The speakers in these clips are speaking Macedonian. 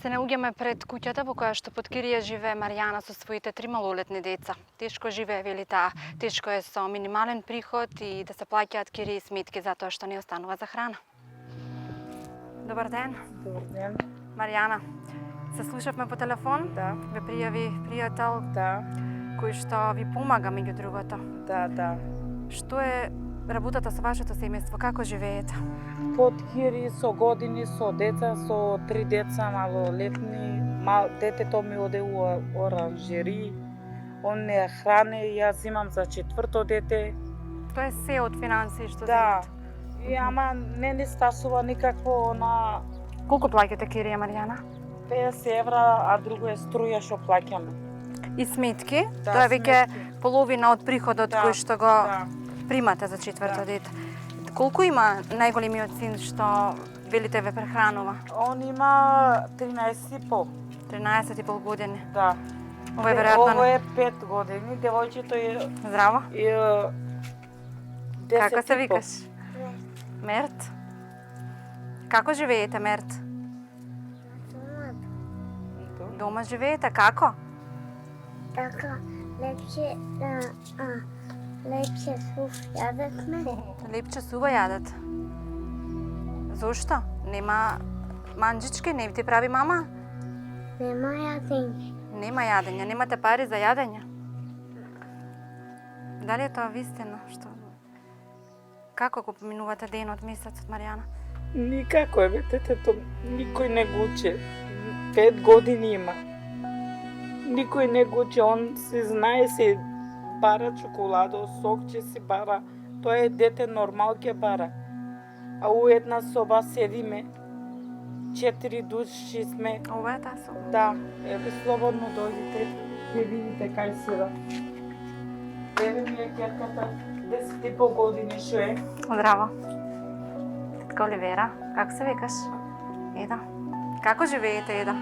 се наоѓаме пред куќата во која што под кирија живее Маријана со своите 3 малолетни деца. Тешко живее, вели таа. Тешко е со минимален приход и да се плаќаат кири и сметки затоа што не останува за храна. Добар ден. Добар ден. Маријана, се слушавме по телефон? Да. Ве пријави пријател Да. кој што ви помага меѓу другото. Да. Што е работата со вашето семејство? Како живеете? Под кири со години, со деца, со 3 деца малолетни. Детето ми оде у оранжери. Он не хране, јас имам за 4-то дете. Тоа е се од финансии што Да. земете. И ама не стасува никакво Колку плаќате кирија, Маријана? 50 евра, а друго е струја што плаќаме. И сметки? Да, Тоа е веќе сметки. половина од приходот Да, кој што го Да. примате за 4-то Да. дете. Колку има најголемиот син што велите ве прехранува? Он има 13,5. 13,5 години. Да. Ова е веројатно Ово е 5 години, девојчето е здраво. 10 Како се и по. викаш? Мерт. Како живеете, Мерт? Дома живеете, како? Така, лепше суп јадевме. Лепче сува јадат. Зошто? Нема манџички, не ти прави мама? Нема јадење. Нема јадење, немате пари за јадење. Дали е тоа вистина? Што? Како го поминувате денот, месецот, Маријана? Никако е, детето никој не го учи. 5 години има. Никој не го учи, он се знае, се бара чоколадо, сок ќе си бара. Тоа е дете нормал ќе бара. А у една соба седиме, 4 души сме. Ова е таа соба. Да, еве слободно дојдите, ќе видите кај седа. Еве ми е ќерката, 10,5 години што е. Здраво. Тетка Оливера, како се викаш? Еда. Како живеете, Еда?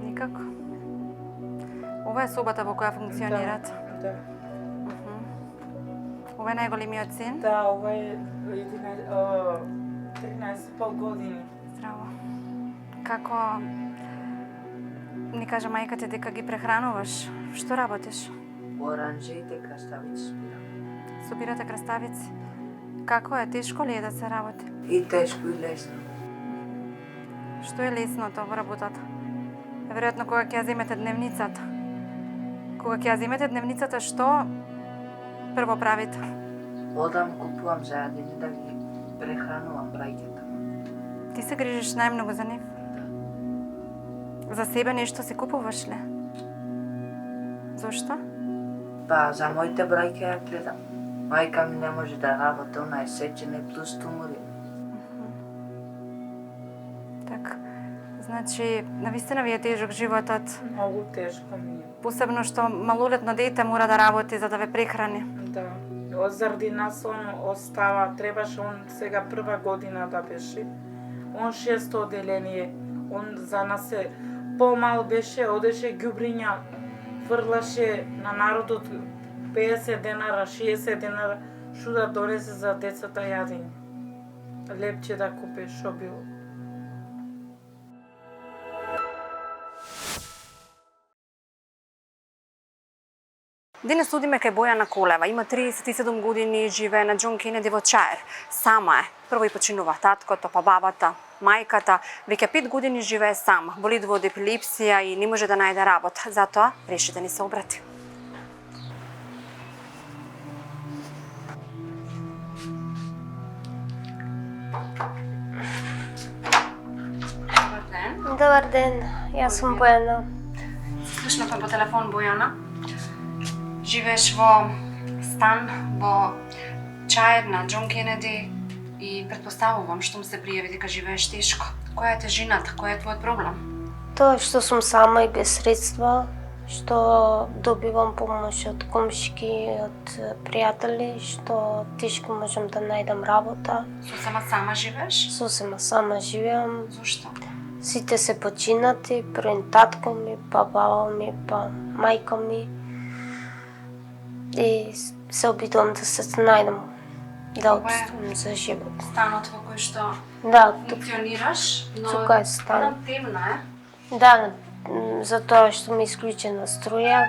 Никако. Ова е собата во која функционирате. Да. Ова е најголемиот син? Да, ова е 13,5 години. Здраво. Како ни кажа мајка ти дека ги прехрануваш? Што работиш? Оранжеите краставици спирам. Собирате краставици. Како е? Тешко ли е да се работи? И тешко и лесно. Што е лесното во работата? Веројатно кога ќе ја земете дневницата. Кога ќе ја земете дневницата, што прво правите? Одам, купувам за јадење да ги прехранувам браќата. Ти се грижиш најмногу за нив? За себе нешто си купуваш ли? Зошто? Па, за моите браќа ја гледам. Мајка ми не може да работи, она е сечене плюс тумори. Така. Значи, навистина ви е тежок животот. Многу тешко ми е. Посебно што малолетно дете мора да работи за да ве прехрани. Да. Заради нас он остава, требаше он сега 1 година да беше. Он 6-то оделение. Он за нас е помал беше, одеше ѓубриња, фрлаше на народот 50 денара, 60 денара, што да донесе за децата јадење. Лепче да купи што било. Денес судиме кај Бојана Колева. Има 37 години, живее на Џон Кенеди во Чаир. Сама е. Прво и починува таткото, па бабата, мајката. Веќе 5 години живее сама. Боли од епилепсија и не може да најде работа. Затоа реши да ни се обрати. Добар ден. Добар ден, јас сум Бојана. Слушнавме по телефон Бојана. Живееш во стан во Чаир на Џон Кенеди и претпоставувам што му се пријави дека живееш тешко. Која е тежината? Кој е твојот проблем? Тоа што сум сама и без средства, што добивам помош од комшики, од пријатели, што тешко можам да најдам работа. Сосема сама живееш? Сосема сама живеам. Зошто? Сите се починати, првен татко ми, па баба ми, па мајка ми. И се обидувам да се најдам да Ова е обстојам за живот. станот во кој што Да, функционираш, но тука е стан. едно темно е. Да, затоа што ми е исклучена струја.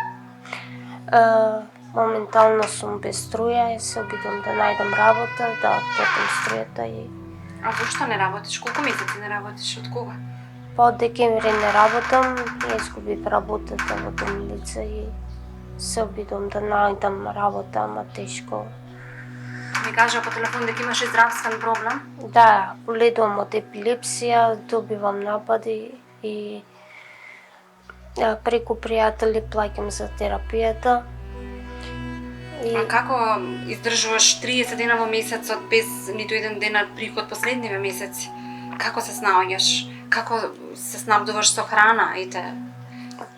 Моментално сум без струја и се обидам да најдам работа, да отплатам струјата и А зошто не работиш? Колку месеци не работиш? Од кога? па од декември не работам, ја изгубив работата во домилица и се обидам да најдам работа, ама тешко. Ми кажа по телефон дека имаш и здравствен проблем. Да, боледувам од епилепсија, добивам напади и преку пријатели плаќам за терапијата. А како издржуваш 30 дена во месецот без ниту еден денар приход последниве месеци? Како се снаоѓаш? Како се снабдуваш со храна и те?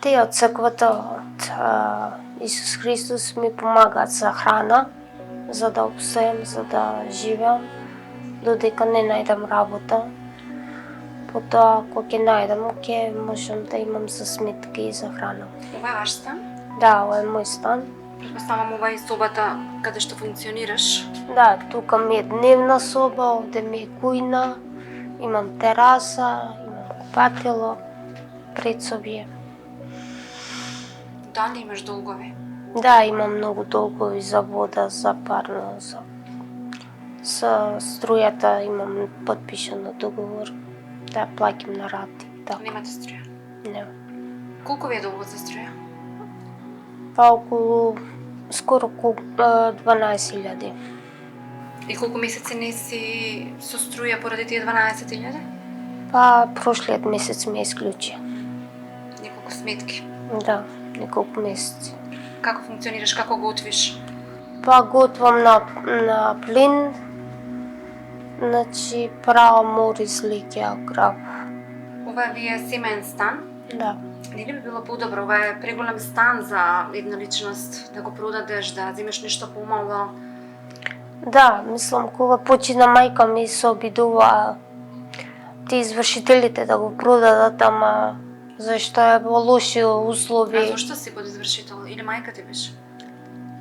Тие од црквата од Исус Христос ми помагаат за храна, за да обстојам, за да живеам, додека не најдам работа. Потоа, кога ќе најдам, ќе можам да имам за сметки и за храна. Ова е ваш стан? Да, ова е мој стан. Предпоставам ова е собата каде што функционираш. Да, тука ми е дневна соба, овде ми е кујна, имам тераса, имам купатело, предсобие. Дали имаш долгови? Да, имам многу долгови за вода, за парно, за струјата имам подпишано договор да плаќам на рати. Така. Немате струја. Не. Колку ви е долгот за струја? Па околу скоро 12.000. И колку месеци не си со струја поради тие 12.000? Па прошлиот месец ми исклучи. Неколку сметки. Да, неколку месеци. Како функционираш, како готвиш? Па готвам на плин, значи правам мориз, лиќа, крав. Ова ви е семеен стан. Да. Не ли би било подобро, ова е преголем стан за една личност, да го продадеш, да земеш нешто помало? Да, мислам, кога почина мајка ми се обидува ти извршителите да го продадат, ама зашто е во лоши услови. А зашто си подизвршител? Или мајка ти беше?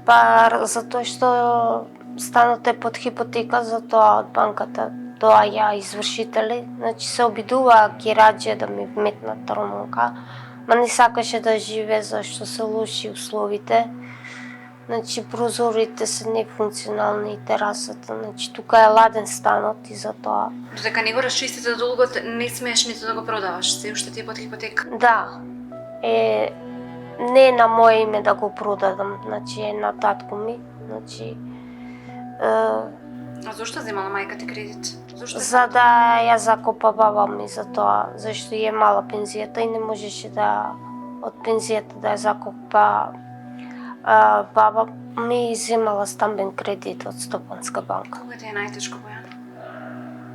Па затоа што станот е под хипотека, затоа од банката доаѓа извршители, значи се обидува кираџе да ми вметнат ромонка, ма не сакаше да живее зашто се лоши условите. Значи прозорите се нефункционални и терасата, значи тука е ладен станот и затоа. Додека не го расчистите долгот, не смееш ниту да го продаваш, се уште ти е под хипотека. Да, не е на моје име да го продадам, значи е на татко ми, значи А зошто земала мајка ти кредит? Зошто? за да ја закопа баба ми за тоа, зашто е мала пензијата и не можеше да од пензијата да ја закопа. Баба ми земала стамбен кредит од Стопанска банка. Кога ти е најтешко, Бојана?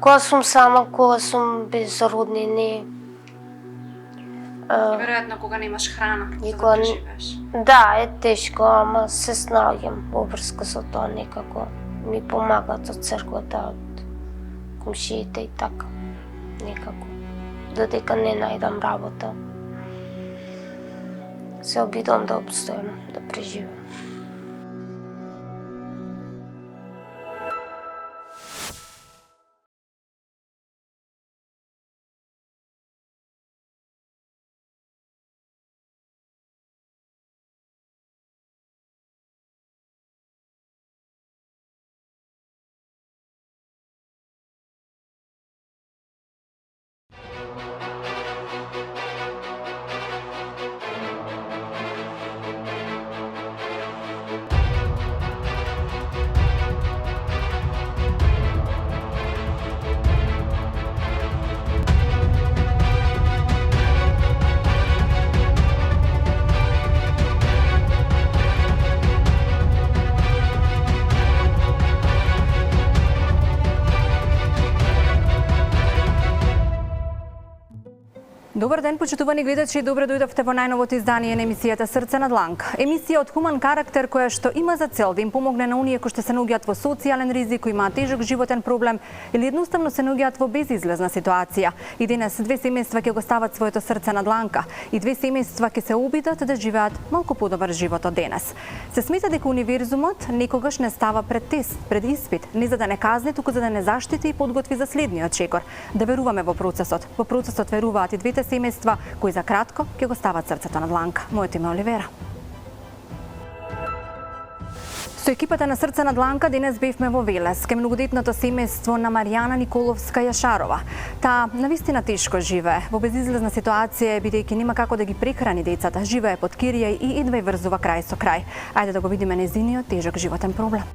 Кога сум сама, кога сум без роднини. И веројатно кога немаш храна, за да кога преживееш. Да, е тешко, ама се снаоѓам во врска со тоа некако. Ми помагаат од црквата, од комшиите и така. Некако. Додека не најдам работа, се обидам да обстојам, да преживам. Добар ден, почитувани гледачи, добре дојдовте во најновото издание на емисијата Срце на дланка. Емисија од хуман карактер која што има за цел да им помогне на оние кои што се наоѓаат во социјален ризик, кои имаат тежок животен проблем или едноставно се наоѓаат во безизлезна ситуација. И денес две семејства ќе го стават своето срце на дланка и две семејства ќе се обидат да живеат малку подобар живот од денес. Се смета дека универзумот никогаш не става пред тест, пред испит, не за да не казни, туку за да не заштити и подготви за следниот чекор. Да веруваме во процесот. Во процесот веруваат и двете семејства кои за кратко ќе го стават срцето на дланка. Моето име е Оливера. Со екипата на Срце на дланка денес бевме во Велес, ке многодетното семејство на Маријана Николовска Јашарова. Таа навистина тешко живее, во безизлезна ситуација, бидејќи нема како да ги прехрани децата, живее под кирија и едва врзува крај со крај. Ајде да го видиме незиниот тежок животен проблем.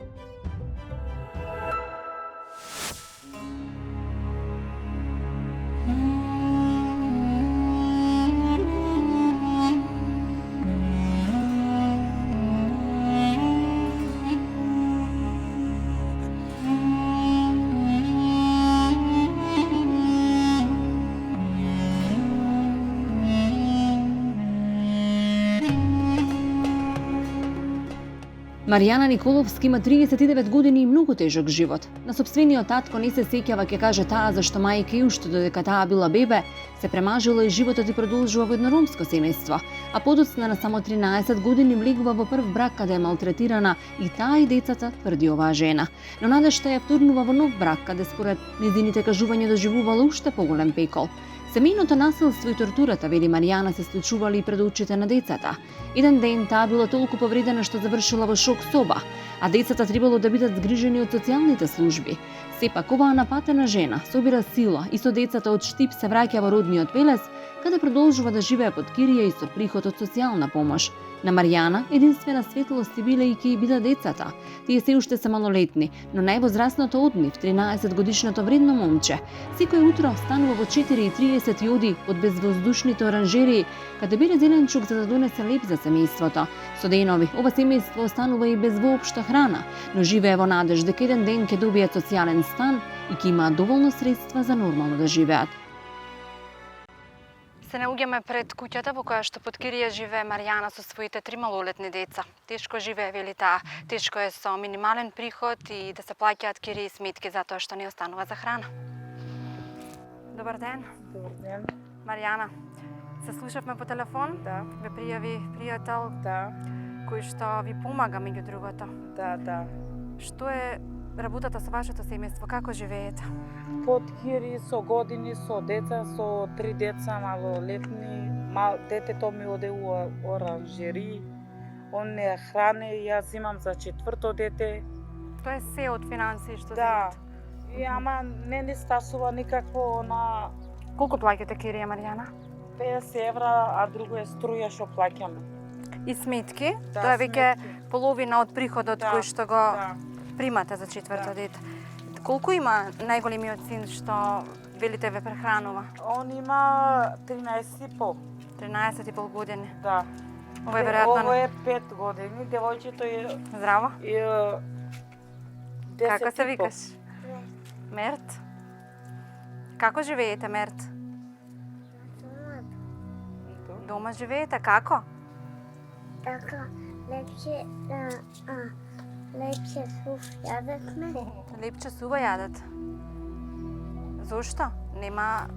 Маријана Николовска има 39 години и многу тежок живот. На собствениот татко не се сеќава, ќе каже таа, зашто мајка и уште додека таа била бебе, се премажила и животот и продолжува во едно ромско семејство, а подоцна на само 13 години влегува во прв брак каде е малтретирана и таа и децата, тврди оваа жена. Но надежта ја втурнува во нов брак каде според незините кажувања доживувала уште поголем пекол. Семејното насилство и тортурата, вели Маријана, се случували и пред очите на децата. Еден ден таа била толку повредена што завршила во шок соба, а децата требало да бидат згрижени од социјалните служби. Сепак оваа напатена жена собира сила и со децата од Штип се враќа во родниот Велес, каде продолжува да живее под кирија и со приход од социјална помош. На Маријана единствена светлост биле и ќе бида децата. Тие се уште се малолетни, но највозрасното од нив, 13-годишното вредно момче, секој утро станува во 4:30 и оди од безвоздушните оранжерии, каде бере зеленчук за да донесе леп за семејството. Со денови, ова семејство останува и без воопшто храна, но живее во надеж дека еден ден ќе добијат социјален стан и ќе имаат доволно средства за нормално да живеат. Се наоѓаме пред куќата во која што под кирија живее Маријана со своите 3 малолетни деца. Тешко живее, вели таа. Тешко е со минимален приход и да се плаќаат кирии и сметки затоа што не останува за храна. Добар ден. Добар ден. Маријана, се слушавме по телефон. Да. Ве пријави пријател Да, кој што ви помага меѓу другото. да. Што е работата со вашето семејство? Како живеете? Под кири со години, со деца, со 3 деца малолетни. Детето ми оде у оранжери. Он не хране, јас имам за 4-то дете. Тоа е се од финансии што Да. земете. И ама не стасува никакво на Колку плаќате кирија, Маријана? 50 евра, а друго е струја што плаќаме. И сметки? Да, Тоа е веќе сметки. половина од приходот Да, кој што го Да. примате за 4-то Да. дете. Колку има најголемиот син што велите ве прехранува? Он има 13,5. 13,5 години. Да. Ова е веројатно Ово е 5 години, девојчето е здраво. 10 Како се и по. викаш? Мерт. Како живеете, Мерт? Дома живеете, како? Така, лепше суп јадевме. Лепче сува јадат. Зошто? Нема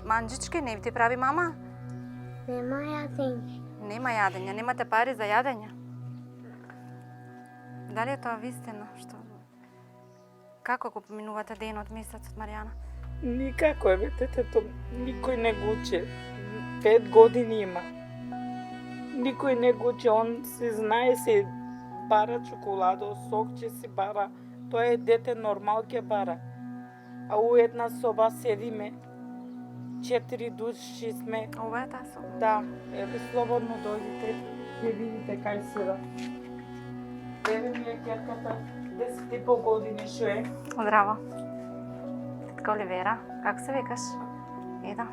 манџички, не ти прави мама? Нема јадење. Нема јадење, немате пари за јадење. Дали е тоа вистина? Што? Како го поминувате денот, месецот, Маријана? Никако е, детето никој не го учи. 5 години има. Никој не го учи, он се знае, се бара чоколадо, сок ќе си бара. Тоа е дете нормал ќе бара. А у една соба седиме, 4 души сме. Ова е таа соба. Да, еве слободно дојдите, ќе видите кај седа. Еве ми е ќерката, 10,5 години што е. Здраво. Тетка Оливера, како се викаш? Еда.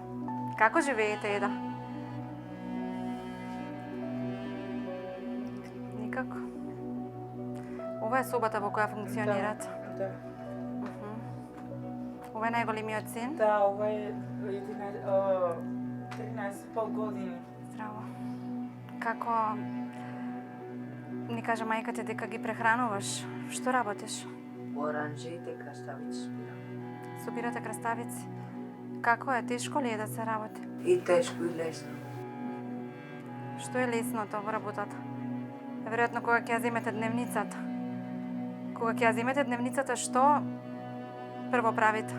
Како живеете, Еда? Никако. Ова е собата во која функционирате. Да. Ова е најголемиот син. Да, ова е 13,5 години. Здраво. Како ни кажа мајка ти дека ги прехрануваш? Што работиш? Оранжеите краставици спирам. Собирате краставици? Како е? Тешко ли е да се работи? И тешко и лесно. Што е лесното во работата? Веројатно кога ќе ја земете дневницата. Кога ќе ја земете дневницата, што прво правите?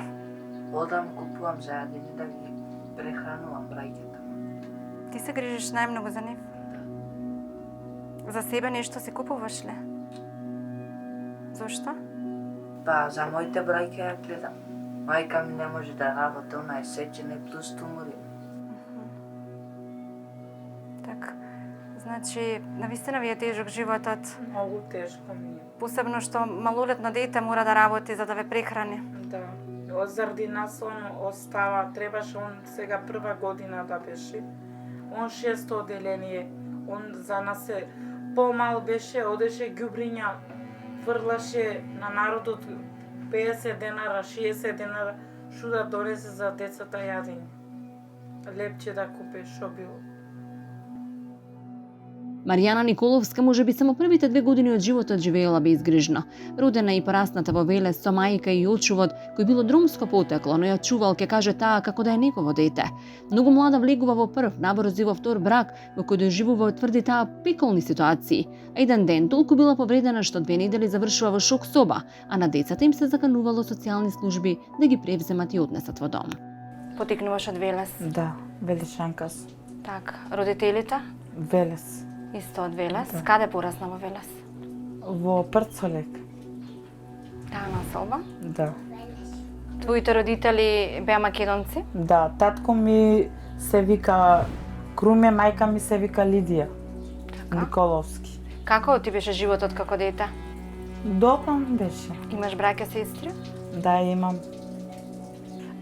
Одам, купувам зајадини да ги прехранувам браќата. Ти се грижиш најмногу за нив? За себе нешто си купуваш ли? Зошто? Па, за моите браќа ја гледам. Мајка ми не може да работи, она е сечена и плюс тумори. Така. Значи, навистина ви е тежок животот. Многу тешко ми е. Посебно што малолетно дете мора да работи за да ве прехрани. Да. Заради нас он остава, требаше он сега прва година да беше. Он 6 оделение. Он за нас е помал беше, одеше ѓубриња, фрлаше на народот 50 денара, 60 денара, што да донесе за децата јадење. Лепче да купе што било. Маријана Николовска може би само првите 2 години од животот живеела безгрижно. Родена и порасната во Велес со мајка и очувод, кој било дромско потекло, но ја чувал, ке каже таа, како да е негово дете. Многу млада влегува во прв, набрзи во втор брак, во кој доживува, тврди таа, пеколни ситуации. А еден ден толку била повредена што 2 недели завршува во шок соба, а на децата им се заканувало социјални служби да ги превземат и однесат во дом. Потикнуваш од Велес. Да, Велишанкас. Така. Родителите? Велес. Исто од Велес. Да. Каде порасна во Велес? Во Прцолек. Таа населба. Да. Твоите родители беа македонци? Да, татко ми се вика Круме, мајка ми се вика Лидија Така. Николовски. Како ти беше животот како дете? Добро ми беше. Имаш браќа, сестри? Да, имам.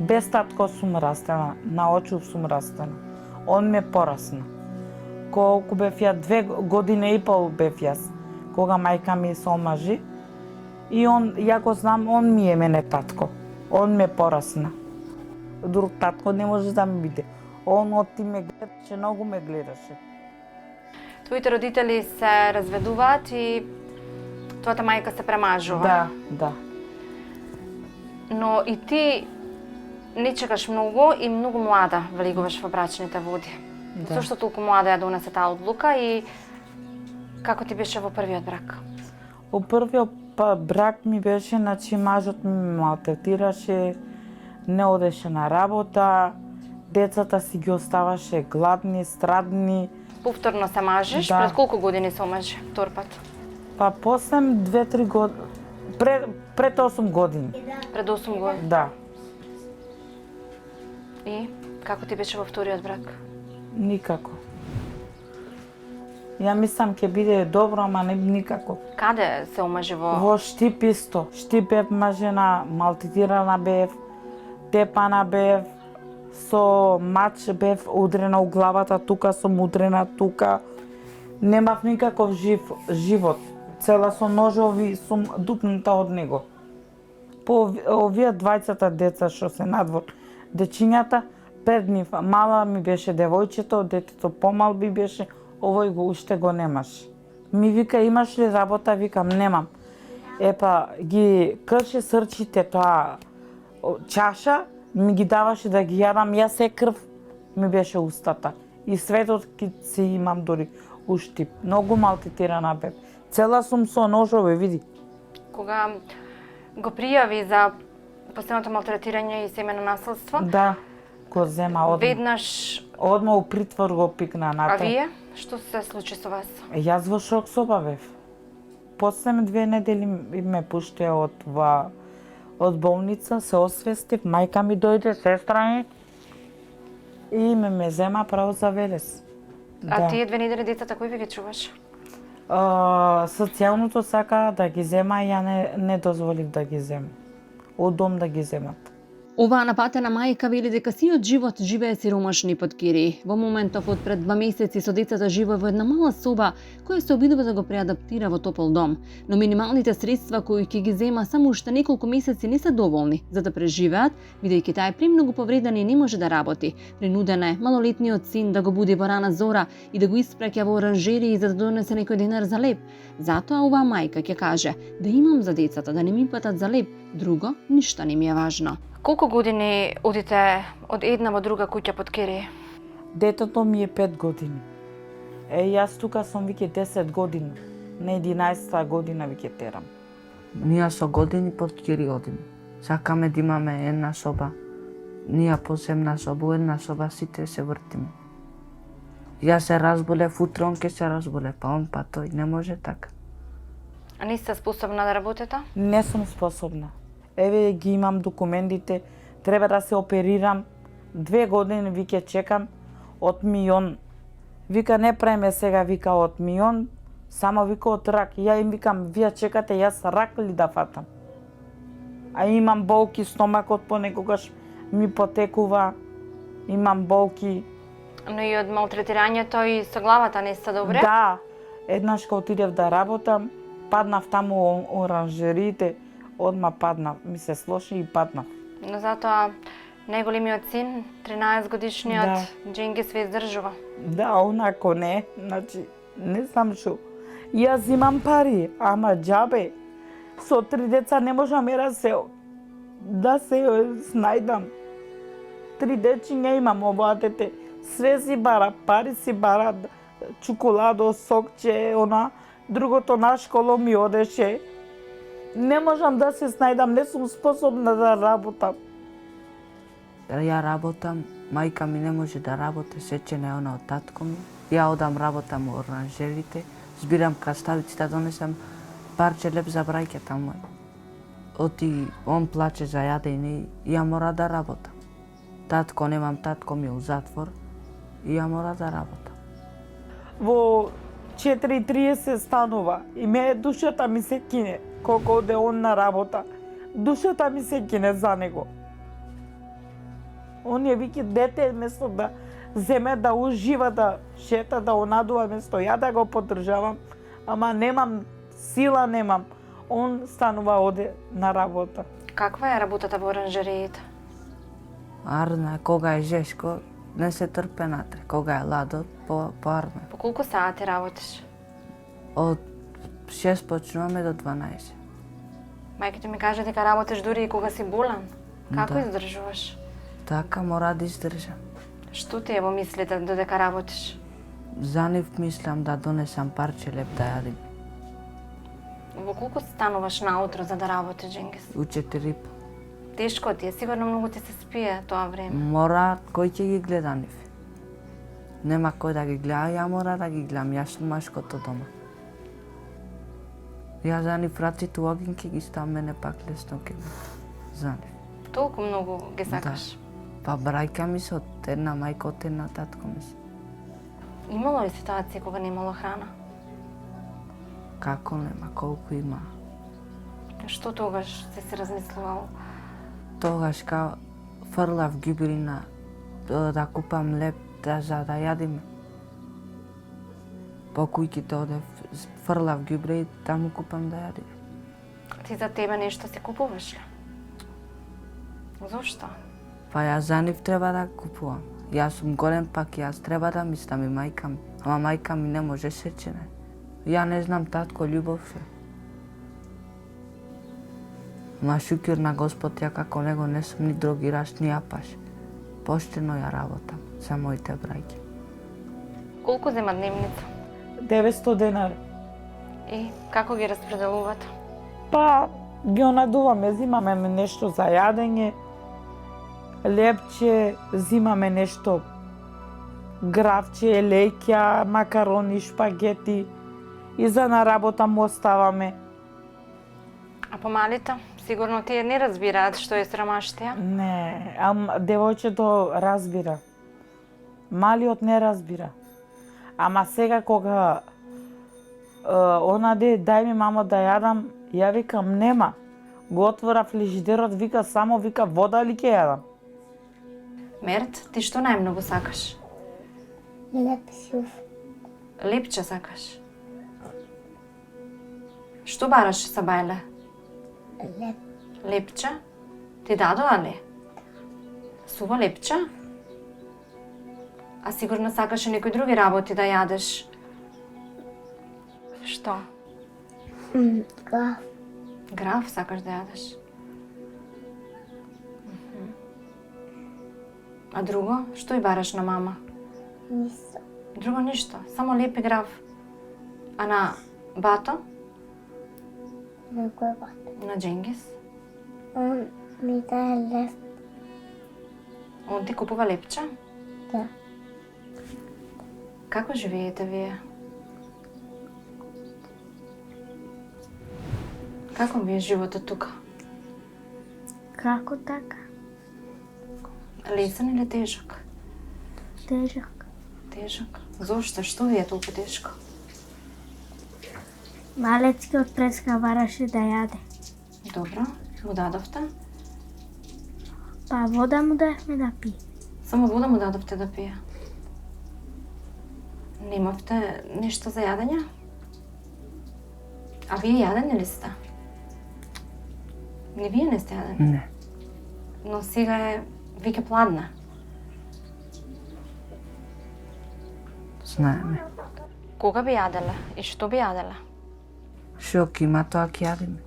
Без татко сум растена, на очув сум растена. Он ме порасна. Колку бев ја 2 години и пол бев јас, кога мајка ми се омажи. И он, ја го знам, он ми е мене татко. Он ме порасна. Друг татко не може да ми биде. Он оти ме гледаше, многу ме гледаше. Твоите родители се разведуваат и твојата мајка се премажува. Да, да. Но и ти не чекаш многу и многу млада влегуваш во брачните води. Да. Зошто толку млада ја донесе таа одлука и како ти беше во првиот брак? Во првиот брак ми беше, значи мажот ми малтретираше, не одеше на работа, децата си ги оставаше гладни, страдни. Повторно се мажеш, Да. пред колку години се омажи втор пат? Па после 2-3 години, пред 8 години. Пред 8 години. Да, И како ти беше во вториот брак? никако. Ја мислам ќе биде добро, ама не никако. Каде се омажи во... Во Штип исто. Штип бев мажена, малтретирана бев, тепана бев, со мач бев удрена у главата, тука сум удрена, тука. Немав никаков живот. Цела со ножови сум дупната од него. По овие двајцата деца што се надвор, дечињата, пред нив мала ми беше девојчето, детето помал би беше, овој го уште го немаш. Ми вика, имаш ли работа? Викам, немам. Епа, ги крши срчите тоа чаша, ми ги даваше да ги јадам, јас се крв ми беше устата. И светот ки си имам дори уштип. Многу малтретирана бев. Цела сум со ножове, види. Кога го пријави за постојното малтретирање и семено насилство, Да, го зема одма. веднаш, Одма у притвор го пикна а на вие? Што се случи со вас? Јас во шок соба бев. После 2 недели ме пуштија од болница, се освестив, мајка ми дојде, сестра ми, и ме зема право за Велес. А тие 2 недели децата кој ви ги чуваш? Социјалното сака да ги зема, ја не дозволив да ги земам. Од дом да ги земат. Оваа напатена мајка вели дека сиот живот живее сиромашни под Кири. Во моментов од пред 2 месеци со децата живее во една мала соба која се обидува да го преадаптира во топол дом. Но минималните средства кои ќе ги зема само уште неколку месеци не се доволни за да преживеат, бидејќи таа е премногу повредена и не може да работи. Принуден е малолетниот син да го буди во рана зора и да го испраќа во оранжерии за да донесе некој денар за леб. Затоа оваа мајка ќе каже: да имам за децата, да не ми патат за леб, друго ништо не ми е важно. Колку години одите од една во друга куќа под Кири? Детето ми е 5 години. Јас тука сум веќе 10 години. На 11-та година веќе терам. Ние со години под Кири одиме. Сакаме да имаме една соба. Ние посебна соба, една соба сите се вртиме. Јас се разболев, утре он ке се разболев, па он па тој. Не може така. А не сте способна да работите? Не сум способна. Еве ги имам документите, треба да се оперирам. 2 години веќе чекам од милион. Вика не преме сега, вика од милион, само вика од рак. Ја им викам, вие чекате, јас рак ли да фатам? А имам болки, стомакот понекогаш ми потекува, имам болки. Но и од малтретирањето и со главата не сте добре? Да, еднаш кога отидев да работам, паднав таму оранжериите, одма паднав, ми се слоши и паднав. Но затоа најголемиот син, 13 годишниот Дженгис ве издржува. Да, онако не, значи, не знам шо. Јас имам пари, ама џабе. Со 3 деца не можам да се снајдам. 3 дечиња имам, оваа дете све си бара, пари си бара, чоколадо, сокче, она, другото на школа ми одеше. Не можам да се снајдам, не сум способна да работам. Ја работам, мајка ми не може да работи, сечена е она од татко ми. Ја одам работам во оранжерите, збирам краставици да донесам парче леб за брајката мој. Оти, он плаче за јадење и ја мора да работам. Татко, немам татко ми у затвор и ја мора да работам. Во 4:30 станува и душата ми се кине, колку оде он на работа. Душата ми се кине за него. Он е вики дете, место да земе да ужива, да шета, да онадува, место ја да го поддржавам, ама немам сила, немам. Он станува оде на работа. Каква е работата во оранжериите? Арна, кога е жешко, не се трпе натре. Кога е ладо, поарна. По колку сати работиш? Од 6 почнуваме до 12. Мајките ми кажа дека работиш дури и кога си болен. Како Да. издржуваш? Така мора да издржам. Што ти е во мислите додека работиш? За нив мислам да донесам парче леб да јадим. Во колку стануваш наутро за да работиш, Дженгис? У 4:30. Тешко ти е, сигурно многу ти се спие тоа време. Мора, кој ќе ги гледа нив? Нема кој да ги гледа, ја мора да ги гледам, јас сум машкото дома. Ја за нив вратите у огин ќе ги ставам, мене пак лесно ќе го за нив. Толку многу ги сакаш. Па брајка ми се од една мајка, од една татко ми се. Имало ли ситуација кога немало храна? Како нема, колку има. Што тогаш се размислувало? Тогаш као фрлав ѓубрина да купам леб за да јадиме. По куќите одев, фрлав ѓубре и таму купам да јадиме. Ти за тебе нешто си купуваш ли? Зошто? Па јас за нив треба да купувам. Јас сум голем, пак јас треба да мислам и мајка ми. Ама мајка ми не може сечене. Ја не знам татко љубов се. Ма шукир на Господ, ја како него не сум ни другираш, ни апаш. Поштено ја работам за моите браќа. Колку зема дневница? 900 денари. И како ги распределувате? Па ги онадуваме, зимаме нешто за јадење, лепче, зимаме нешто гравче, леќа, макарони, шпагети и за на работа му оставаме. А помалите? Сигурно тие не разбираат што е срамаштија? Не, девојчето разбира. Малиот не разбира. Ама сега кога онаде дај ми мамо да јадам, ја викам нема. Го отвора фрижидерот, вика само вика вода ли ќе јадам? Мерт, ти што најмногу сакаш? Лепсув. Лепче сакаш? Што бараш са бајле? Леп. Лепче? Ти дадоа ли? Сува лепче? А сигурно сакаш и некои други работи да јадеш. Што? Гав. Граф сакаш да јадеш? А друго? Што и бараш на мама? Нисо. Друго ништо, само лепи граф. А на бато? На кој На Дженгис? Он ми даде лев. Он ти купува лепче? Да. Како живеете вие? Како ви е животот тука? Како така? Лесен или тежок? Тежак. Тежок. Зошто? Што ви е толку тешко? Малецкиот преска бараше да јаде. Добро, му дадовте? Па вода му дадевме да пие. Само вода му дадовте да пие. Немавте нешто за јадење? А вие јадени ли сте? Не, вие не сте јадени? Не. Но сега е веќе пладна. Знаеме. Кога би јаделе и што би јаделе? Шо ќе има тоа ќе јадиме?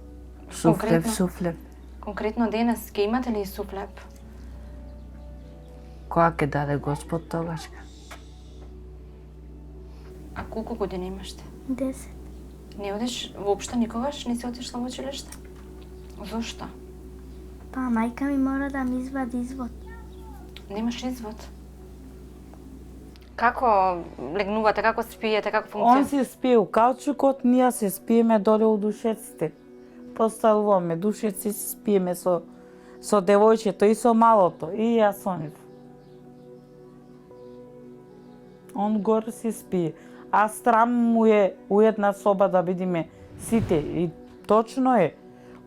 Суфлев, Конкретно? суфлев. Конкретно денес ќе имате ли суфлеп? Кога ќе даде Господ тогашка? А колку години имаш ти? 10. Не одиш воопшто никогаш? Не си отишла во училиште? Зошто? Па мајка ми мора да ми извади извод. Немаш извод? Како легнувате, како спиете, како Он функција? си спие у каучукот, ние се спиеме доле у душеците. Поставуваме душеци, си спиеме со девојчето и со малото, и јас со нив. Он горе си спие. А страм му е у една соба да бидиме сите. И точно е.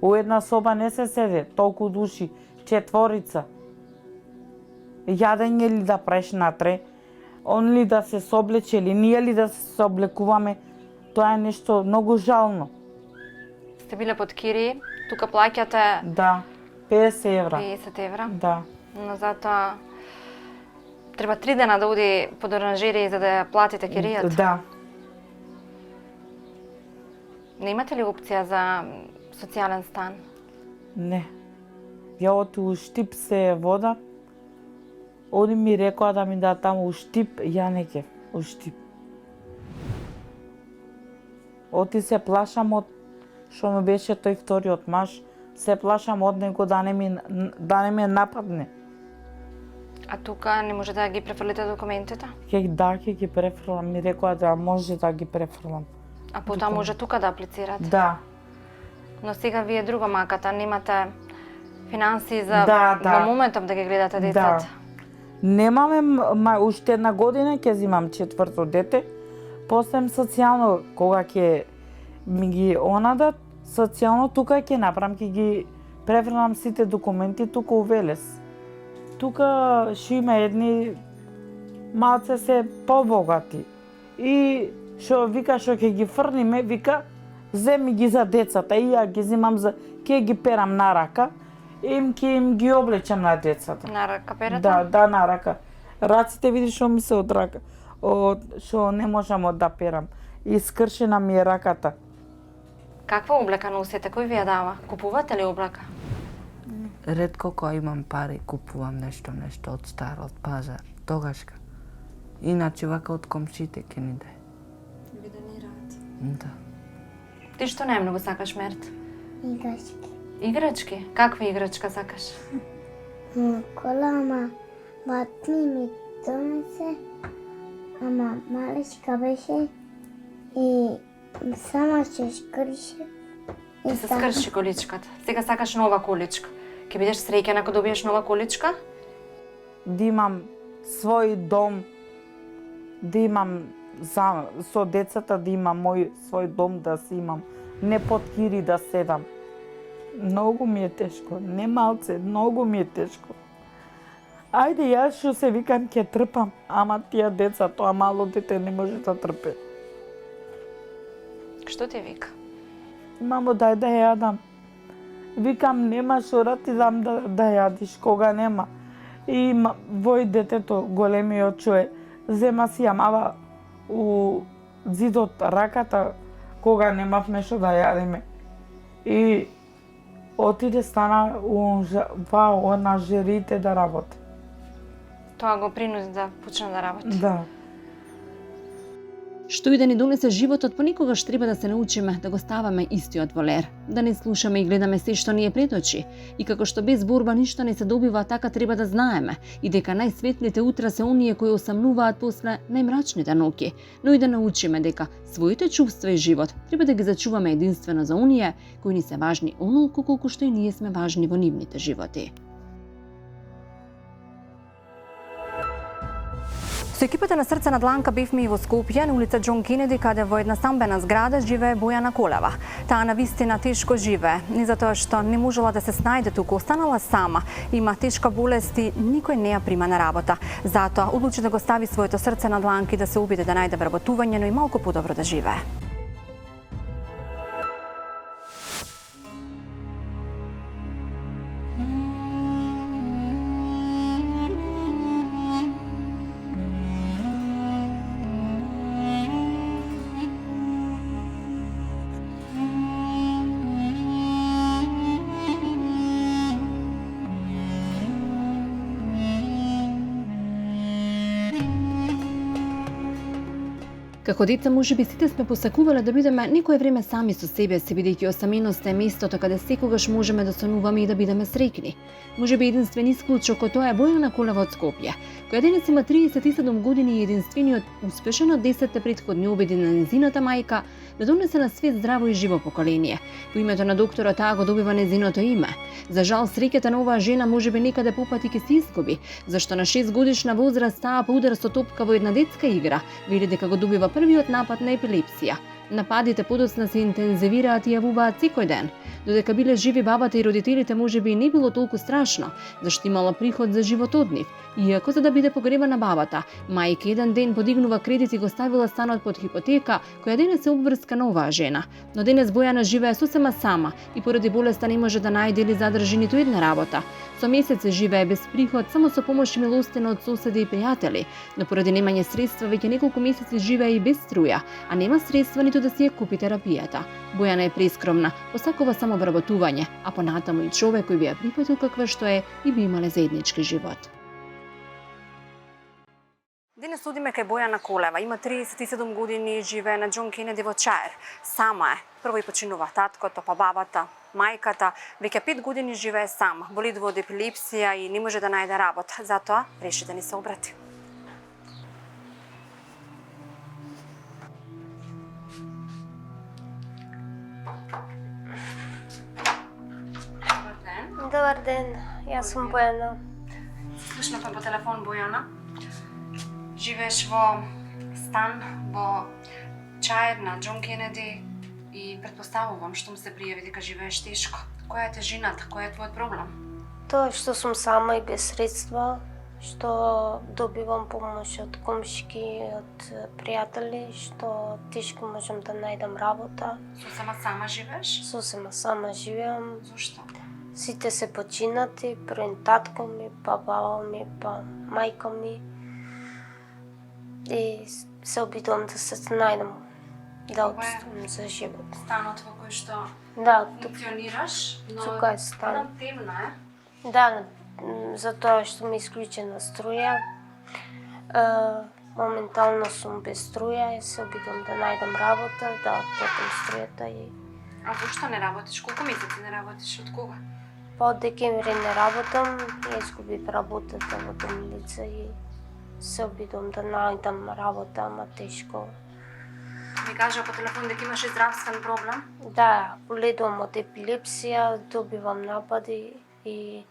У една соба не се седе толку души, 4. Јадење ли да правиш натре, он ли да се соблече или ние ли да се соблекуваме, тоа е нешто многу жално. Сте биле под кири, тука плаќате Да, 50 евра. 50 евра, Да. но затоа треба 3 дена да оди под оранжерија за да ја платите киријата. Да. Не имате ли опција за социјален стан? Не. Ја оти у Штип се вода. Они ми рекоа да ми дадат таму у Штип, ја не ќе у Штип. Оти се плашам од што ми беше тој вториот маж, се плашам од него да не ме нападне. А тука не може да ги префрлите документите? Ќе ги префрлам, ми рекоа да може да ги префрлам. А потоа може тука да аплицирате? Да. Но сега вие друга маката, немате финансии за Да. во моментов да ги гледате децата. Немаме, уште една година ќе зимам 4-то дете. После социјално, кога ќе ми ги онадат, социјално тука ќе направам, ќе ги префрлам сите документи тука у Велес. Тука што има едни малце се побогати. И што вика што ќе ги фрлиме, вика земи ги за децата и ја ги зимам за ќе ги перам на рака и ќе им ги облечам на децата. На рака перете? Да, на рака. Раците види што ми се од рака, што не можам да перам. И скршена ми е раката. Каква облека носите? Кој ви ја дава? Купувате ли облека? Ретко кога имам пари купувам нешто од стар, од пазар, тогашка. Иначе вака од комшите ќе ни даде. Ви донираат. Да. Ти што најмногу сакаш, Мерт? Играчки. Играчки? Каква играчка сакаш? Кола, батни ми донесе, ама малечка беше и само се скрше. Ти се скрши количката. Сега сакаш нова количка. Ќе бидеш среќен ако добиеш нова количка? Да имам свој дом, да имам со децата, да имам мој свој дом да си имам, не под кири да седам. Многу ми е тешко, не малце, многу ми е тешко. Ајде, јас што се викам ќе трпам, ама тие деца, тоа мало дете не може да трпе. Што ти вика? Мамо, дај да јадам. Викам, нема што да ти дам да јадиш, кога нема. И вој детето, големиот човек, зема си јамава у зидот раката, кога немавме што да јадеме. И отиде стана на жерите да работи. Тоа го принуди да почне да работи. Да. Што и да ни донесе животот, понекогаш треба да се научиме да го ставаме истиот во лер, да не слушаме и гледаме се што ни е пред очи. И како што без борба ништо не се добива, така треба да знаеме и дека најсветлите утра се оние кои осамнуваат после најмрачните ноќи, но и да научиме дека своите чувства и живот треба да ги зачуваме единствено за оние кои ни се важни онолку колку што и ние сме важни во нивните животи. Со екипата на Срце на дланка бевме и во Скопје, на улица Џон Кенеди, каде во една стамбена зграда живее Бојана Колева. Таа навистина тешко живее, не затоа што не можела да се снајде туку, останала сама, има тешка болест и никој не ја прима на работа. Затоа одлучи да го стави своето срце на дланка и да се обиде да најде вработување, но и малку подобро да живее. Како деца можеби сите сме посакувале да бидеме некое време сами со себе си, бидејќи осаменоста е местото каде секогаш можеме да сонуваме и да бидеме среќни. Можеби единствен исклучок од тоа е Бојана Колева од Скопје, која денес има 37 години и единствениот успешен од 10 претходни обиди на незината мајка да донесе на свет здраво и живо поколение. По името на докторот таа го добива незиното име. За жал, среќата на оваа жена можеби некаде попати ќе се изгуби, зашто на 6 годишна возраст таа по удар со топка во една детска игра вели дека го добива првиот напад на епилепсија. Нападите подоцна се интензивираат и јавуваат секој ден. Додека биле живи бабата и родителите можеби и не било толку страшно, зашто имала приход за живот од нив. Иако за да биде погребана бабата, мајка еден ден подигнува кредит и го ставила станот под хипотека, која денес е обврска на оваа жена. Но денес Бојана живее сосема сама и поради болеста не може да најде или задржи ниту една работа. Со месеци живее без приход, само со помош и милостина од соседи и пријатели, но поради немање средства веќе неколку месеци живее и без струја, а нема средства ниту да си ја купи терапијата. Бојана е прескромна, посакува само вработување, а понатаму и човек кој би ја прифатил каква што е и би имале заеднички живот. Денес судиме кај Бојана Колева. Има 37 години и живее на Џон Кенеди во Чаир. Сама е. Прво и починува таткото, па бабата, мајката. Веќе 5 години живее сама. Болидува од епилепсија и не може да најде работа. Затоа реши да ни се обрати. Добар ден. Добар ден, јас сум Бојана. Слушнавме по телефон Бојана. Живееш во стан во Чаир на Џон Кенеди и предпоставувам што се пријави дека живееш тешко. Која е тежината? Кој е твојот проблем? Тоа што сум сама и без средства, што добивам помош од комшики, од пријатели, што тешко можам да најдам работа. Сосема сама живееш? Сосема сама живеам. Зошто? Сите се починати, првен татко ми, па баба ми, па мајка ми. И се обидувам да се најдам, да отступам за живот. Станот во кој што Да, функционираш, но тука е стан. едно темно е. Да, затоа што ми е исклучена струја. Моментално сум без струја и се обидувам да најдам работа, да отплатам струјата и... А зошто не работиш? Колку месеци не работиш? Од кога? Па од декември не работам, ја изгубив работата во домилица и се обидувам да најдам работа, ама тешко. Ми кажа по телефон дека имаш и здравствен проблем. Да, боледувам од епилепсија, добивам напади и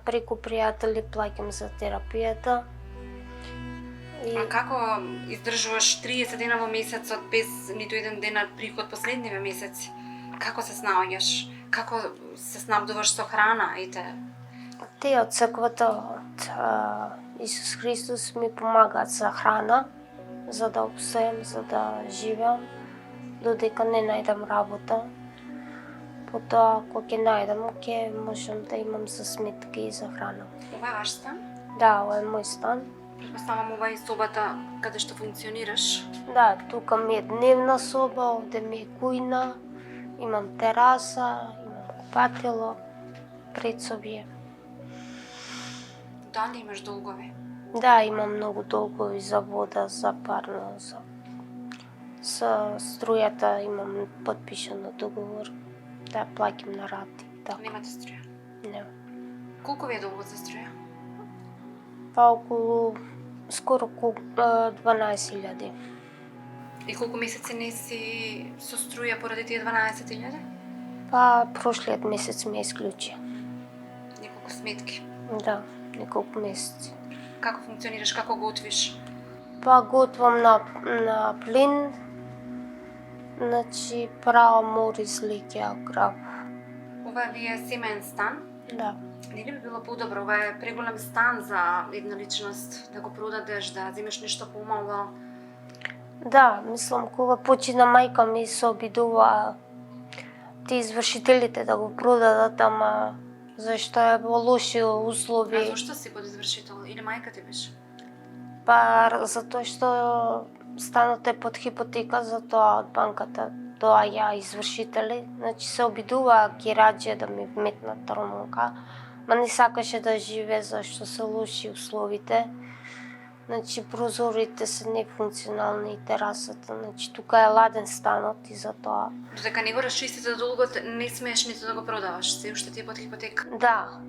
преку пријатели плаќам за терапијата. А како издржуваш 30 дена во месецот без ниту еден денар приход последниве месеци? Како се снаоѓаш? Како се снабдуваш со храна и те? Те од црквата, од Исус Христос ми помагаат за храна, за да обстојам, за да живеам, додека не најдам работа. Потоа, кога ќе најдам, ќе можам да имам за сметки и за храна. Ова е ваш стан? Да, ова е мој стан. Предпоставам ова е собата каде што функционираш. Да, тука ми е дневна соба, овде ми е кујна, имам тераса, имам купатело, предсобие. Дали имаш долгови? Да, имам многу долгови за вода, за парно, за струјата имам подпишано договор да плаќам на рати. Така. Немате струја. Не. Колку ви е долгот за струја? Па околу скоро 12.000. И колку месеци не си со струја поради тие 12.000? Па прошлиот месец ме исклучи. Неколку сметки. Да, неколку месеци. Како функционираш, како готвиш? Па готвам на плин, значи правам мориз, лиќа, крав. Ова ви е семеен стан. Да. Не ли би било подобро? Ова е преголем стан за една личност, да го продадеш, да земеш нешто помало. Да, мислам, кога почина мајка ми се обидува ти извршителите да го продадат, ама зашто е во лоши услови. А зашто си подизвршител? Или мајка ти беше? Па затоа што станот е под хипотека, затоа од банката доаѓа извршители, значи се обидува кираџе да ми вметнат ромонка, ма не сакаше да живее зашто се лоши условите. Значи прозорите се нефункционални и терасата, значи тука е ладен станот и затоа. Додека не го расчистите долгот, не смееш ниту да го продаваш, се уште ти е под хипотека. Да,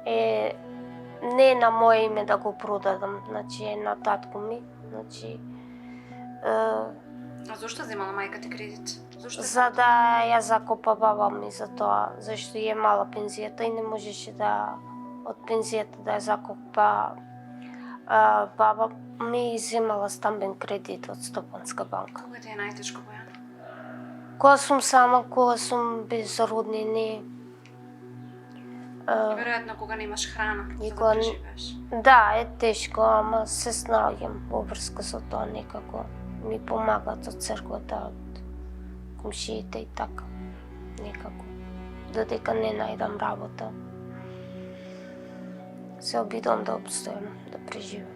не е на моје име да го продадам, значи е на татко ми, значи А зошто земала мајка ти кредит? Зошто? за да ја закопа баба ми за тоа, зашто е мала пензијата и не можеше да од пензијата да ја закопа. Баба ми земала стамбен кредит од Стопанска банка. Кога ти е најтешко, Бојана? Кога сум сама, кога сум без роднини. И веројатно кога немаш храна, за да кога преживееш. Да, е тешко, ама се снаоѓам во врска со тоа некако. Ми помагаат од црквата, од комшиите и така. Некако. Додека не најдам работа, се обидувам да обстојам, да преживам.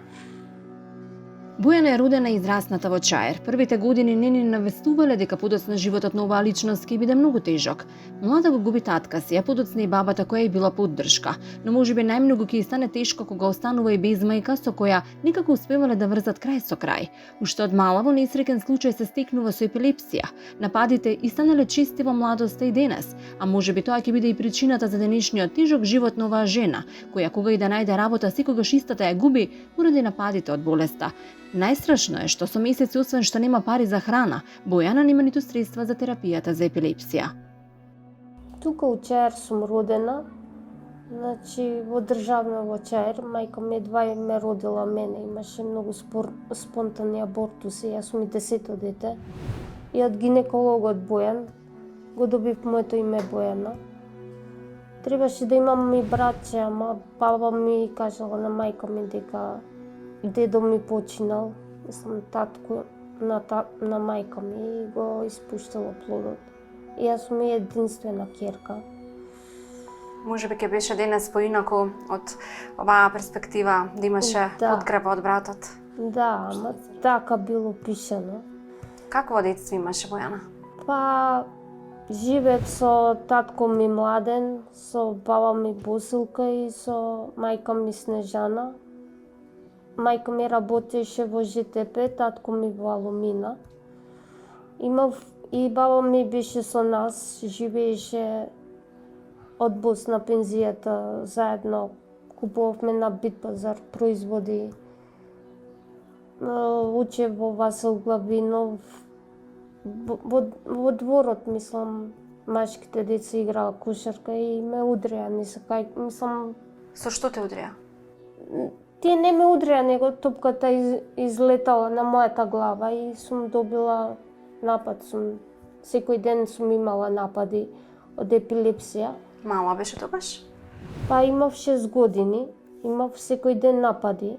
Бојана е родена и израсната во Чаир. Првите години не ни навестувале дека подоцна животот на оваа личност ќе биде многу тежок. Млада го губи татка си, а подоцна и бабата која е била поддршка, но можеби најмногу ќе стане тешко кога останува и без мајка со која никако успевале да врзат крај со крај. Уште од мала во несреќен случај се стекнува со епилепсија. Нападите и станале чести во младоста и денес, а можеби тоа ќе биде и причината за денешниот тежок живот на оваа жена, која кога и да најде работа секогаш истата ја губи поради нападите од болеста. Најстрашно е што со месеци освен што нема пари за храна, Бојана нема ниту средства за терапијата за епилепсија. Тука у Чаир сум родена, значи во државна во Чаир, мајка ми едва ме родила мене, имаше многу спонтанни абортуси, јас сум и 10-то дете. И од гинекологот Бојан го добив моето име Бојана. Требаше да имам и братче, ама баба ми кажала на мајка ми дека дедо ми починал, мислам татко на мајка ми и го испуштала плодот. И јас сум и единствена ќерка. Можеби ќе беше денес поинаку од оваа перспектива да имаше подкрепа од братот. Да, ама така било пишано. Какво детство имаше, Бојана? Па живеев со татко ми Младен, со баба ми Босилка и со мајка ми Снежана. Мајка ми работеше во ЖТП, татко ми во Алумина. Имав и баба ми беше со нас, живееше од Босна пензијата, заедно купувавме на Бит пазар производи. Учев во Васил Главинов, во дворот, мислам, машките деца играа кошарка и ме удрија, мислам... Со што те удрија? Тие не ме удрија, него топката излетала на мојата глава и сум добила напад, сум секој ден сум имала напади од епилепсија. Мала беше тогаш? Па имав 6 години, имав секој ден напади.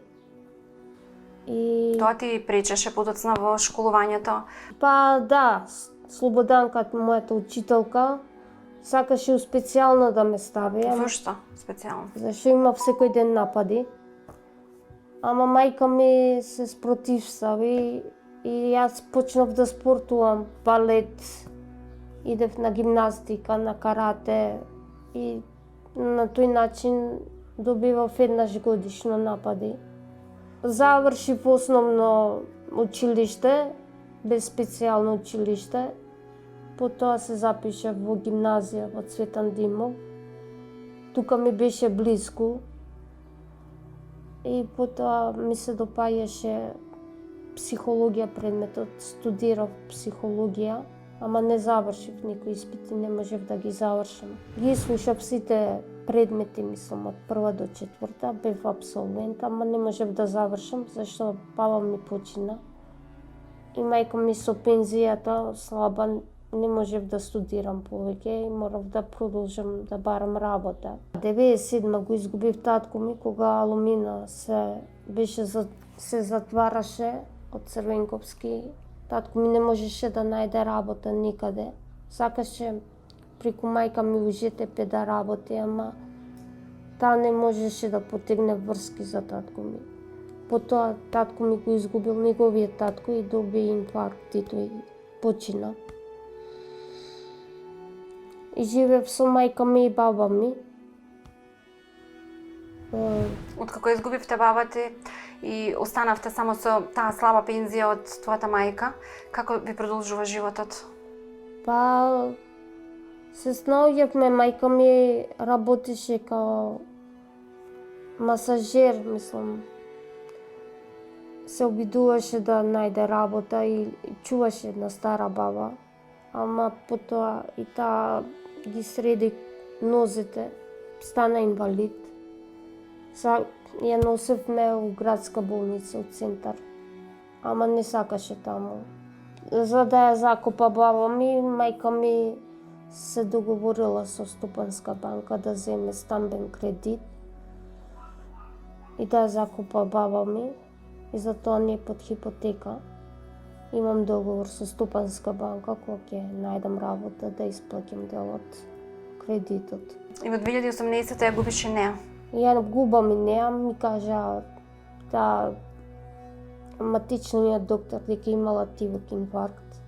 И Тоа ти пречеше подоцна во школувањето? па да, Слободанка, мојата учителка, сакаше специјално да ме стави, ама Зошто специјално? зашто имав секој ден напади. Ама мајка ми се спротивстави и јас почнав да спортувам балет, идев на гимнастика, на карате и на тој начин добивав еднаш годишно напади. Завршив основно училиште, без специјално училиште, потоа се запишав во гимназија во Цветан Димов. Тука ми беше близко и потоа ми се допаѓаше психологија предметот, студирав психологија, ама не завршив никои испити, не можев да ги завршам. Ги слушав сите предмети, мислам, од прва до четврта, бев абсолвент, ама не можев да завршам, зашто баба ми почина. И мајка ми со пензијата слаба не можев да студирам повеќе и морав да продолжам да барам работа. 97 го изгубив татко ми кога Алумина се затвараше од Црвенковски. Татко ми не можеше да најде работа никаде. Сакаше преку мајка ми у ЖТП да работи, ама таа не можеше да потегне врски за татко ми. Потоа татко ми го изгубил неговиот татко и доби инфаркт и тој почина. И живеев со мајка ми и баба ми. Откако изгубивте баба ти и останавте само со таа слаба пензија од твојата мајка, како ви продолжува животот? Па се снаоѓавме, мајка ми работеше као масажер, мислам. Се обидуваше да најде работа и чуваше една стара баба. Ама потоа и таа ги среди нозете, стана инвалид. Ја носевме у градска болница, у центар. Ама не сакаше таму. За да ја закопа баба ми, мајка ми се договорила со Стопанска банка да земе стамбен кредит и да ја закопа баба ми. И затоа не под хипотека. Имам договор со Стопанска банка кога ќе најдам работа да исплаќам дел од кредитот. И во 2018 ја губиш и неа. Ја губам и неа, ми кажа да матичниот доктор дека имала тивок инфаркт.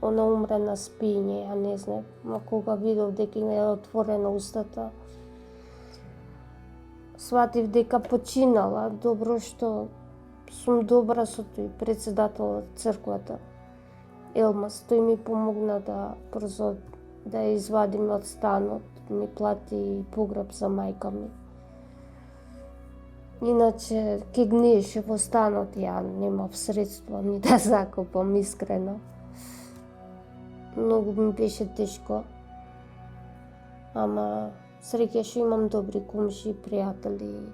Она умре на спиење, ја не знам. Ма кога видов дека е отворена устата, сватив дека починала. Добро што сум добра со тој председател од црквата, Елмас. Тој ми помогна да брзо да ја извадиме од станот, ми плати погреб за мајка ми. Иначе ке гниеше во станот, ја немав средства ни да закопам, искрено. Многу ми беше тешко. Ама среќа што имам добри комши, пријатели.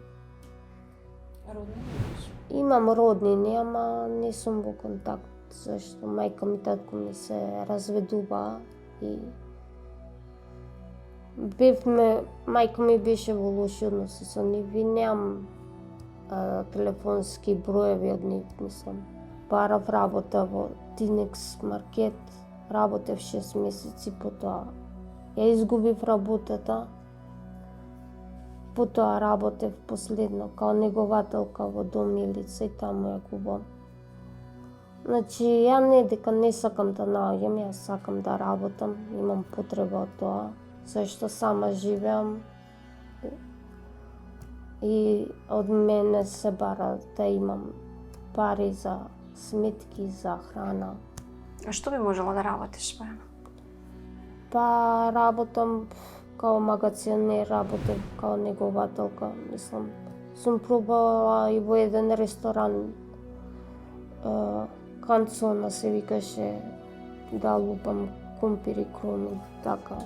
Имам роднини, ама не сум во контакт, зашто мајка ми, татко ми се разведува и мајка ми беше во лоши односи со нив и неам телефонски броеви од нив, мислам. Барав работа во Тинекс маркет, работев 6 месеци, потоа ја изгубив работата. Потоа работев последно као негователка во дом Милица и таму ја губам. Значи, ја не дека не сакам да наоѓам, јас сакам да работам, имам потреба од тоа, зашто сама живеам и од мене се бара да имам пари за сметки, за храна. А што би можела да работиш, Бојана? Па работам као магазинер, работев као негователка, мислам. Сум пробала и во еден ресторан, канцона се викаше, да лупам компири, кроми, така.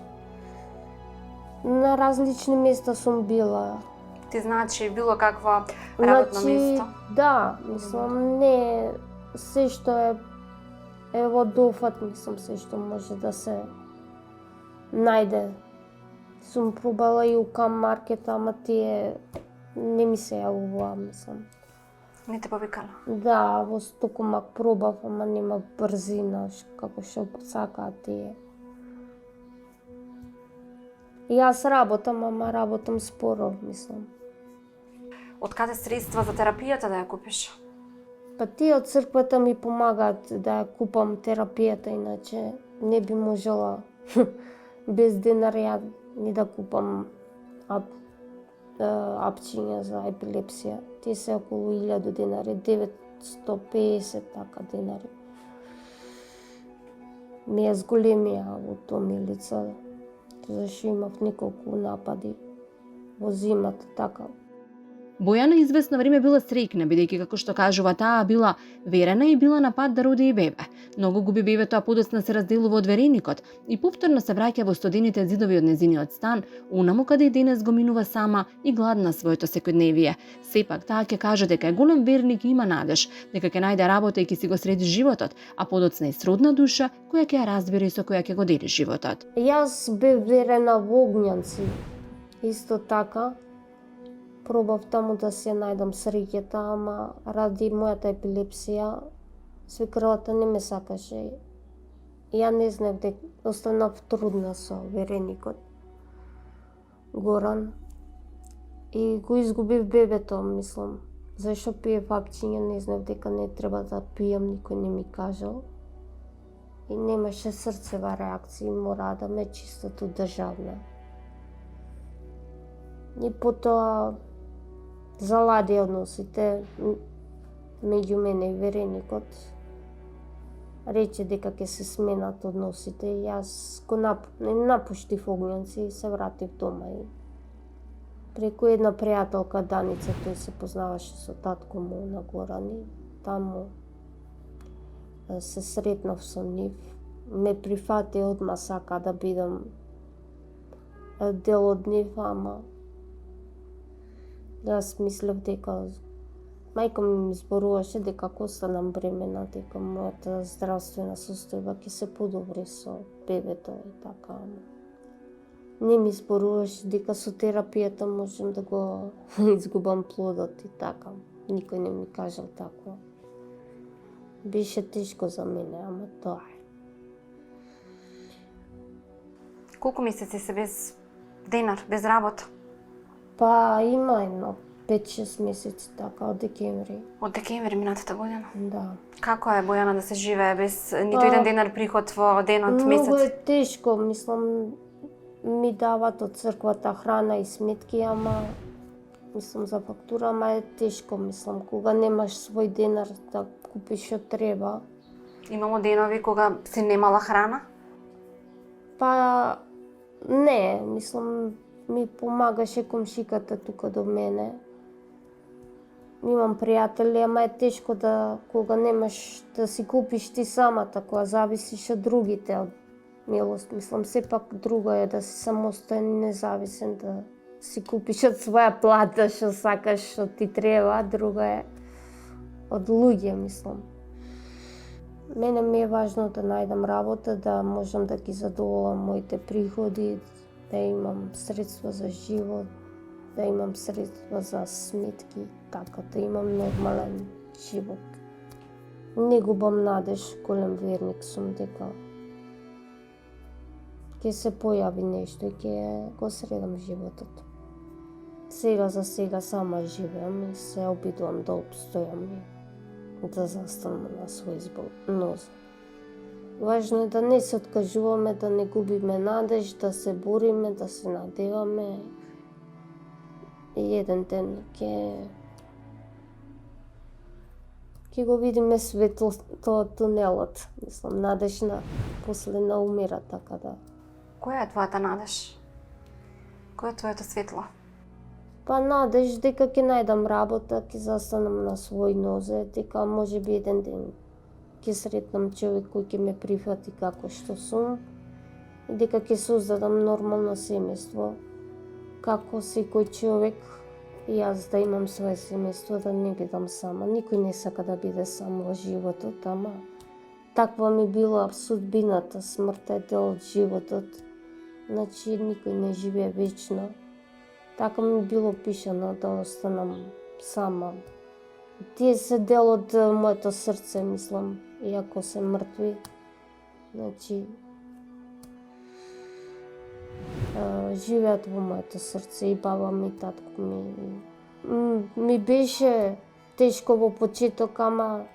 На различни места сум била. Ти значи било каква работно место? Да, мислам, не се што е Ево дофат, мислам, се што може да се најде. Сум пробала и у кам маркет, ама тие не ми се јавува, мислам. Не те повикала? Да, во Стокомак пробав, ама нема брзина, како што сакаат тие. Јас работам, ама работам споро, мислам. Од каде средства за терапијата да ја купиш? Па тие од црквата ми помагаат да ја купам терапијата, иначе не би можела без денар ја ни да купам апчиња за епилепсија. Тие се околу 1000 денари, 950 така денари. Ми е зголемија во томилица, зашто имав неколку напади во зимата, така. Бојана известно време била среќна, бидејќи како што кажува таа била верена и била на пат да роди и бебе. Многу губи бебето, а подоцна се разделува од вереникот и повторно се враќа во студените ѕидови од незиниот стан, унаму каде и денес го минува сама и гладна своето секојдневие. Сепак таа ќе каже дека е голем верник и има надеж, дека ќе најде работа и ќе си го среди животот, а подоцна и сродна душа која ќе ја разбере и со која ќе го дели животот. Јас бев верена во Огњанци. Исто така, пробав таму да се најдам среќата, ама ради мојата епилепсија, свекрлата не ме сакаше. Ја не знав дека останав трудна со вереникот Горан. И го изгубив бебето, мислам. Зашто пиев апчиња, не знав дека не треба да пијам, никој не ми кажал. И немаше срцева реакција, мора да ме чистат од државна. И потоа залади односите меѓу мене и вереникот. Рече дека ќе се сменат односите и јас го напуштив Огњанци и се вратив дома. И преку една пријателка Даница, тој се познаваше со татко му на Горан и таму се сретнав со нив. Ме прифати одма, сака да бидам дел од нив, ама јас мислев дека мајка ми зборуваше дека ако останам бремена, дека мојата здравствена состојба ќе се подобри со бебето и така. Не ми зборуваше дека со терапијата можам да го изгубам плодот и така. Никој не ми кажал така. Беше тешко за мене, ама тоа е. Колку месеци се без денар, без работа? Па има едно 5-6 месеци така, од декември. Од декември минатата година? Да. Како е, Бојана, да се живее без ниту еден денар приход во денот, месец? Многу е тешко, мислам, ми дават од црквата храна и сметки, ама мислам за фактура, ама е тешко, мислам, кога немаш свој денар да купиш што треба. Имамо денови кога си немала храна? Па не, мислам, ми помагаше комшиката тука до мене. Имам пријатели, ама е тешко да кога немаш да си купиш ти самата, кога зависиш од другите, од милост. Мислам, сепак друго е да си самостоен и независен, да си купиш од своја плата што сакаш, што ти треба, друго е од луѓе, мислам. Мене ми е важно да најдам работа, да можам да ги задоволам моите приходи, да имам средства за живот, да имам средства за сметки, така да имам нормален живот. Не губам надеж, голем верник сум дека ќе се појави нешто и ќе го средам животот. Сега за сега сама живеам и се обидувам да обстојам и да застанам на свој нозе. Важно е да не се откажуваме, да не губиме надеж, да се бориме, да се надеваме. И еден ден ќе го видиме светлото од тунелот. Мислам, надеж после на умира, така да. Која е твојата надеж? Кој е твоето светло? Па надеж дека ќе најдам работа, ќе застанам на свој нозе, дека може би еден ден ќе сретнам човек кој ќе ме прифати како што сум и дека ќе создадам нормално семејство, како секој човек, и јас да имам свое семејство, да не бидам сама. Никој не сака да биде сам во животот, ама таква ми била судбината, смртта е дел од животот. Значи никој не живее вечно. Така ми било пишано да останам сама. Тие се дел од моето срце, мислам, иако се мртви. Значи, живеат во моето срце и баба ми, и татко ми. Ми беше тешко во почеток, ама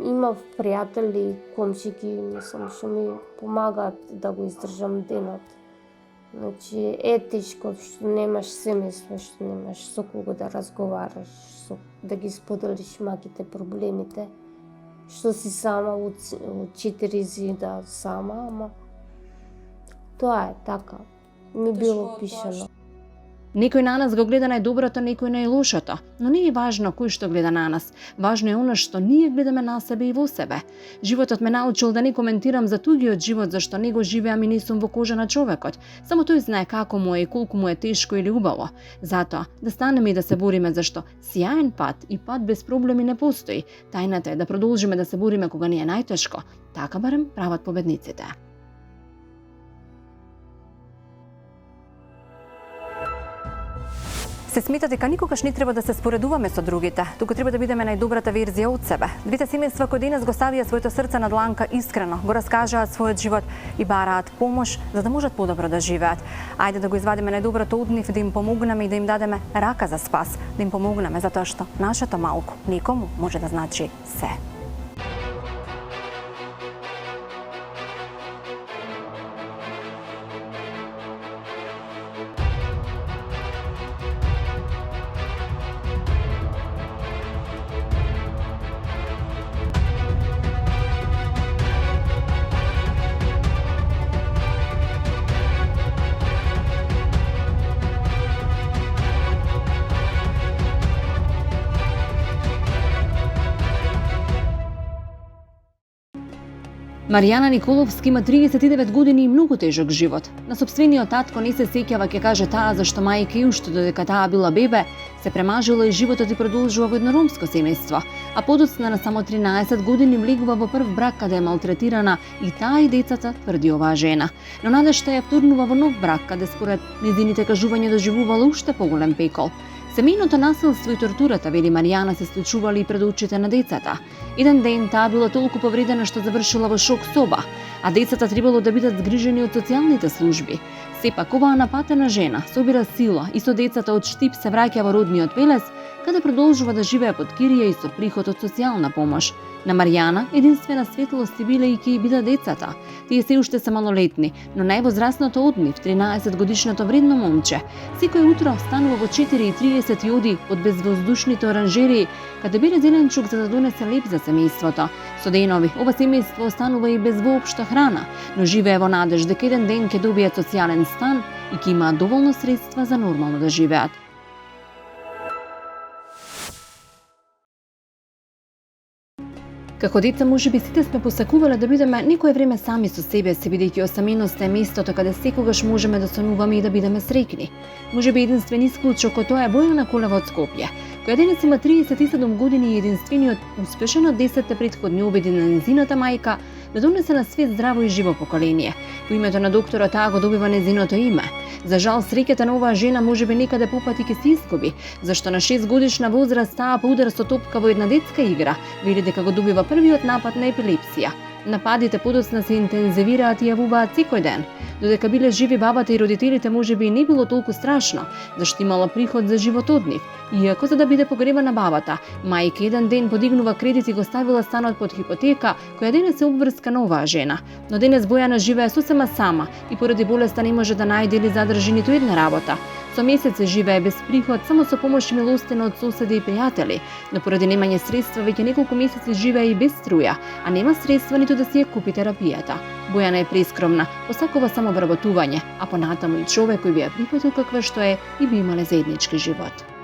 имав пријатели, комшики, мислам, што ми помагаат да го издржам денот. Значи, е тешко што немаш семејство, што немаш со кого да разговараш, да ги споделиш маките проблемите, што си сама во 4 зида сама, ама тоа е така. Ми било пишано. Некој на нас го гледа најдоброто, некој најлошото, но не е важно кој што гледа на нас. Важно е она што ние гледаме на себе и во себе. Животот ме научил да не коментирам за тугиот живот, зашто не го живеам и не сум во кожа на човекот. Само тој знае како му е и колку му е тешко или убаво. Затоа, да станеме и да се бориме, зашто сјаен пат и пат без проблеми не постои. Тајната е да продолжиме да се бориме кога ни е најтешко. Така барем прават победниците. Се смета дека никогаш не треба да се споредуваме со другите, туку треба да бидеме најдобрата верзија од себе. Двете семејства кои денес го ставија своето срце на дланка искрено, го раскажаат својот живот и бараат помош за да можат подобро да живеат. Ајде да го извадиме најдоброто од нив, да им помогнеме и да им дадеме рака за спас, да им помогнеме затоа што нашето малку никому може да значи се. Маријана Николовски има 39 години и многу тежок живот. На сопствениот татко не се сеќава, ќе каже таа зашто мајка и уште додека таа била бебе, се премажила и животот и продолжува во едно ромско семејство, а подоцна на само 13 години влегува во прв брак каде е малтретирана и таа и децата, тврди оваа жена. Но надежта ја втурнува во нов брак каде според нејзините кажувања доживувала уште поголем пекол. Семејното насилство и тортурата, вели Маријана, се случували и пред очите на децата. Еден ден таа била толку повредена што завршила во шок соба, а децата требало да бидат згрижени од социјалните служби. Сепак оваа напатена жена собира сила и со децата од Штип се враќа во родниот Велес, каде продолжува да живее под кирија и со приход од социјална помош. На Маријана единствена светлост била и ќе бида децата. Тие се уште се малолетни, но највозрасното од нив, 13-годишното вредно момче, секој утро станува во 4:30 и оди од безвоздушните оранжерии, каде бере зеленчук за да донесе леп за семејството. Со денови, ова семејство останува и без воопшто храна, но живее во надеж дека еден ден ќе добијат социјален стан и ќе имаат доволно средства за нормално да живеат. Како деца можеби сите сме посакувале да бидеме некое време сами со себе си, бидејќи осаменоста е местото каде секогаш можеме да сонуваме и да бидеме среќни. Можеби единствен исклучок од тоа е Бојана Колева од Скопје, која денес има 37 години и единствениот успешен од 10 претходни обиди на незината мајка да донесе на свет здраво и живо поколение. По името на докторот таа го добива незиното име. За жал, среќата на оваа жена можеби некаде попати ќе се изгуби, зашто на 6 годишна возраст таа по удар со топка во една детска игра вели дека го добива првиот напад на епилепсија. Нападите подоцна се интензивираат и јавуваат секој ден. Додека биле живи бабата и родителите можеби и не било толку страшно, зашто имала приход за живот од нив. Иако за да биде погребана бабата, мајка еден ден подигнува кредит и го ставила станот под хипотека, која денес е обврска на оваа жена. Но денес Бојана живее сосема сама и поради болеста не може да најде или задржи ниту една работа. Со месеци живее без приход, само со помош и милостина од соседи и пријатели, но поради немање средства веќе неколку месеци живее и без струја, а нема средства ниту да си ја купи терапијата. Бојана е прескромна, посакува само вработување, а понатаму и човек кој би ја прифатил каква што е и би имале заеднички живот.